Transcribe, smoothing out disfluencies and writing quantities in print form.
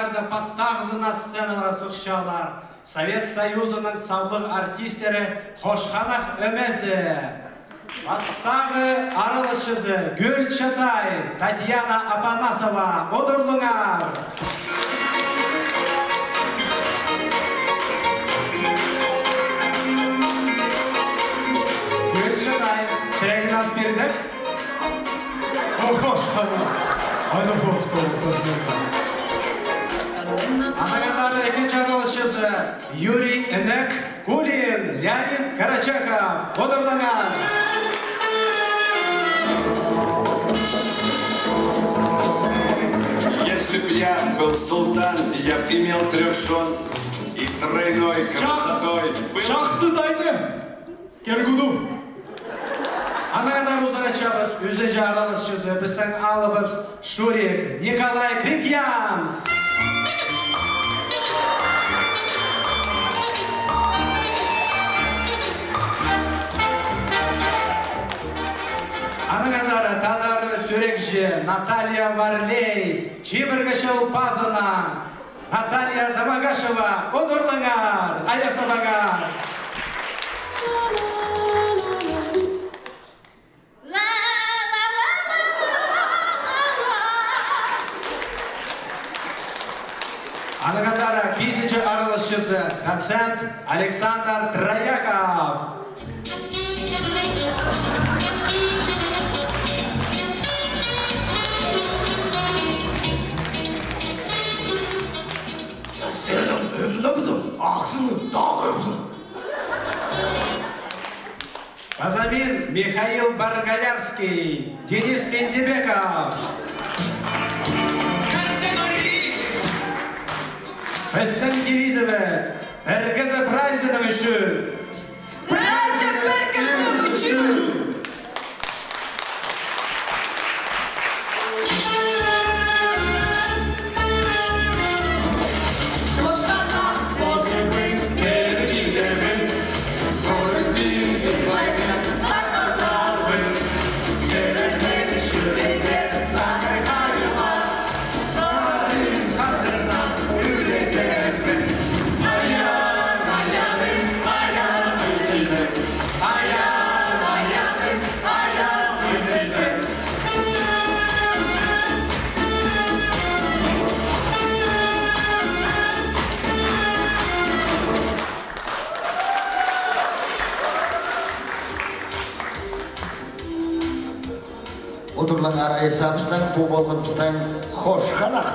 Оларды пастағызына сценаға сұқшалар. Совет Союзының саулық артистері Қошқанақ өмезі. Пастағы арылышызы Гүл Чатай, Татьяна Апанасова. Одырлыңар. Гүл Чатай, сірегін аз бердік. Қошқанақ. Айда қоқыс олысасың. Анағандары екінші аралысшысы Юрий Энек Кулин, Леонид Карачаков. Одырлыңар. Если б я был султан, я б имел 3 жен и тройной красотой. Жақсы дайды. Кергуду. Анағандар ұзарачабыз өзінші аралысшысы біздің алыбыз Шурик Николай Крикьянс. Анағандары тадары сөрекші Наталья Варлей, Чибіргішіл Пазына, Наталья Дамагашева. Одырлыңар, аясабағар. Анағандары 5-ші аралысшысы доцент Александр Трояков. Сенің өмді бұзым, ақсыны дағы бұзым. Казамин Михаил Баргалярский, Денис Мендебеков. Біздің девизіміз «Біргізі прайзының үшін». Прайзы біргізінің үшін. Отырлан арайсабыздан бұл болғанымыздан Қошқанақ.